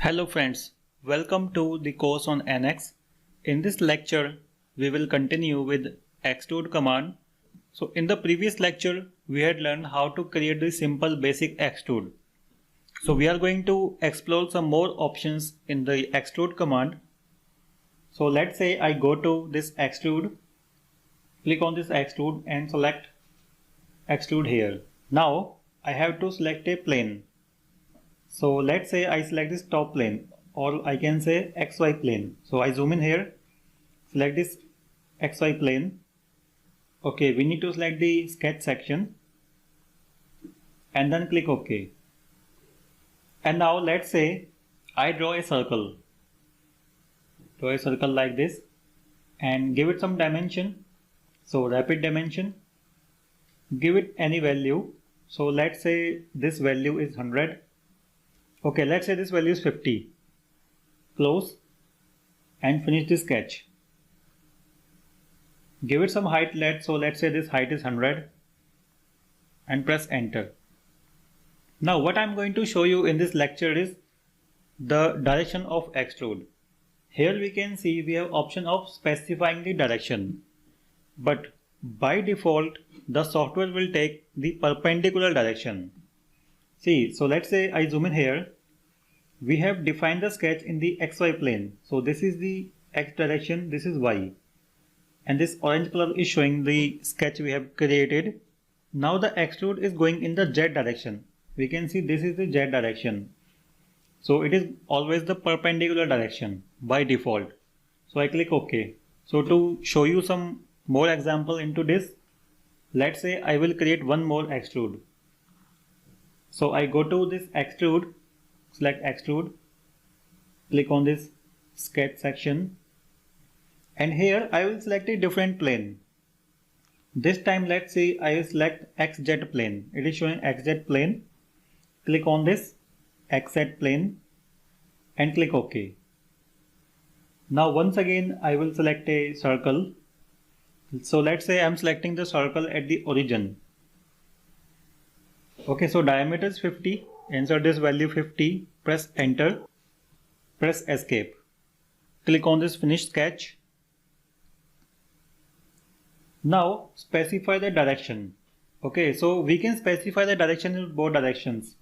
Hello friends, welcome to the course on NX. In this lecture, we will continue with extrude command. So in the previous lecture, we had learned how to create the simple basic extrude. So we are going to explore some more options in the extrude command. So let's say I go to this extrude, click on this extrude and select extrude here. Now I have to select a plane. So let's say I select this top plane, or I can say XY plane. So I zoom in here, select this XY plane. Okay, we need to select the sketch section and then click OK. And now let's say I draw a circle. Draw a circle like this and give it some dimension. So rapid dimension. Give it any value. So let's say this value is 100. Okay, let's say this value is 50. Close and finish the sketch. Give it some height, let's say this height is 100 and press enter. Now what I'm going to show you in this lecture is the direction of extrude. Here we can see we have option of specifying the direction, but by default the software will take the perpendicular direction. See, so let's say I zoom in here. We have defined the sketch in the XY plane. So this is the X direction, this is Y. And this orange color is showing the sketch we have created. Now the extrude is going in the Z direction. We can see this is the Z direction. So it is always the perpendicular direction by default. So I click OK. So to show you some more example into this, let's say I will create one more extrude. So I go to this extrude, select extrude, click on this sketch section, and here I will select a different plane. This time let's say I will select XZ plane. It is showing XZ plane. Click on this XZ plane and click OK. Now once again I will select a circle. So let's say I am selecting the circle at the origin. Okay, so diameter is 50. Insert this value 50, press enter, press escape. Click on this finish sketch. Now specify the direction. Okay, so we can specify the direction in both directions.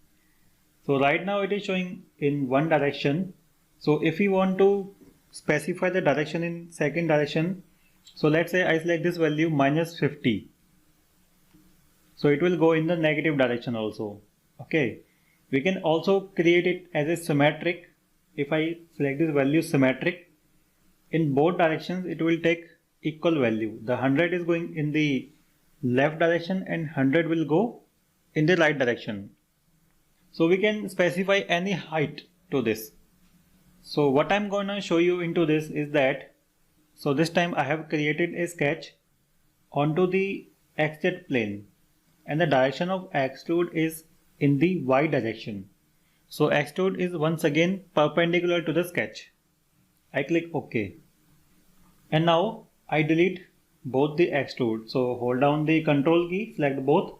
So right now it is showing in one direction. So if we want to specify the direction in second direction, so let's say I select this value minus 50. So it will go in the negative direction also. Okay. We can also create it as a symmetric. If I select this value symmetric, in both directions it will take equal value. The 100 is going in the left direction and 100 will go in the right direction. So we can specify any height to this. So what I'm going to show you into this is that, so this time I have created a sketch onto the XZ plane and the direction of extrude is in the Y direction. So extrude is once again perpendicular to the sketch. I click OK. And now I delete both the extrude. So hold down the control key, select both,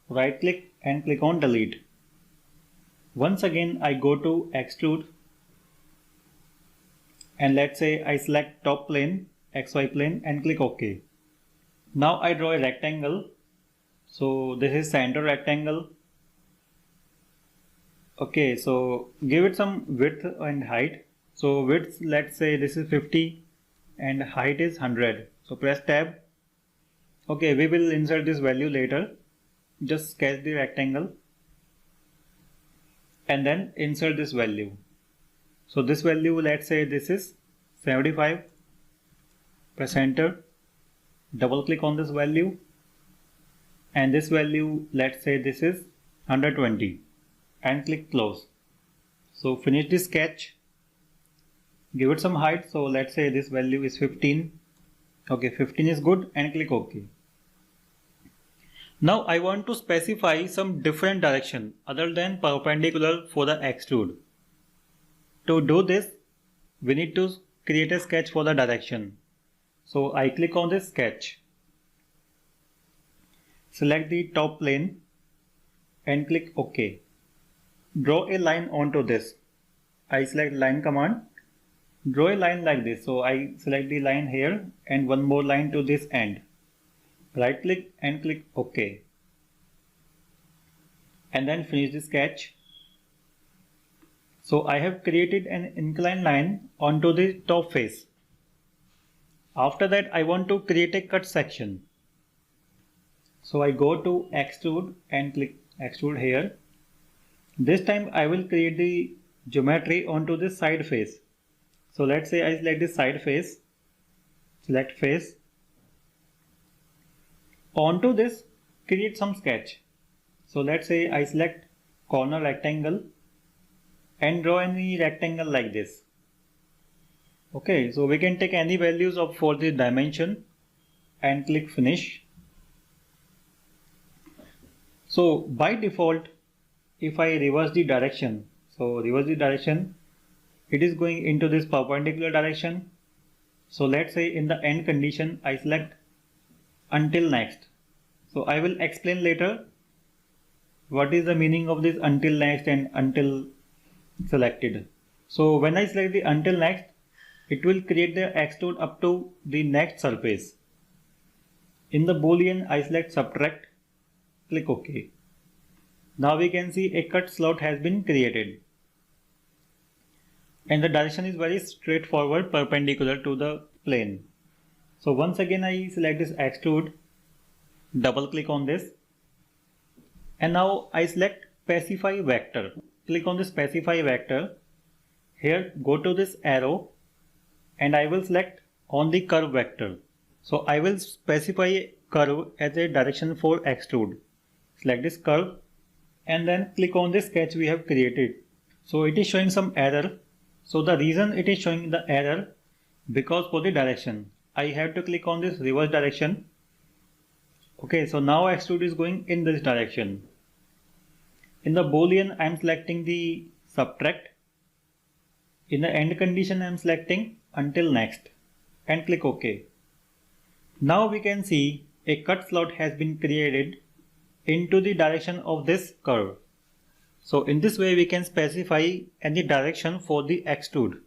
right click and click on delete. Once again I go to extrude and let's say I select top plane, XY plane and click OK. Now I draw a rectangle. So this is center rectangle. Okay, so give it some width and height. So width, let's say this is 50 and height is 100. So press tab. Okay, we will insert this value later. Just sketch the rectangle and then insert this value. So this value, let's say this is 75. Press enter. Double click on this value. And this value, let's say this is 120. And click close. So finish this sketch, give it some height. So let's say this value is 15. Okay, 15 is good and click OK. Now I want to specify some different direction other than perpendicular for the extrude. To do this, we need to create a sketch for the direction. So I click on this sketch, select the top plane and click OK. Draw a line onto this I select line command, draw a line like this. So I select the line here and one more line to this end. Right click and click OK. And then finish the sketch. So I have created an inclined line onto the top face. After that I want to create a cut section. So I go to extrude and click extrude here. This time I will create the geometry onto the side face. So let's say I select the side face, select face. Onto this, create some sketch. So let's say I select corner rectangle and draw any rectangle like this. Okay, so we can take any values of for the dimension and click finish. So by default, if I reverse the direction, it is going into this perpendicular direction. So let's say in the end condition I select until next. So I will explain later what is the meaning of this until next and until selected. So when I select the until next, it will create the extrude up to the next surface. In the boolean I select subtract, click OK. Now we can see a cut slot has been created. And the direction is very straightforward, perpendicular to the plane. So once again I select this extrude, double click on this, and now I select specify vector. Click on the specify vector. Here go to this arrow and I will select on the curve vector. So I will specify curve as a direction for extrude. Select this curve and then click on the sketch we have created. So it is showing some error. So the reason it is showing the error, because for the direction I have to click on this reverse direction. Okay, so now extrude is going in this direction. In the boolean I am selecting the subtract. In the end condition I am selecting until next and click OK. Now we can see a cut slot has been created into the direction of this curve. So in this way we can specify any direction for the extrude.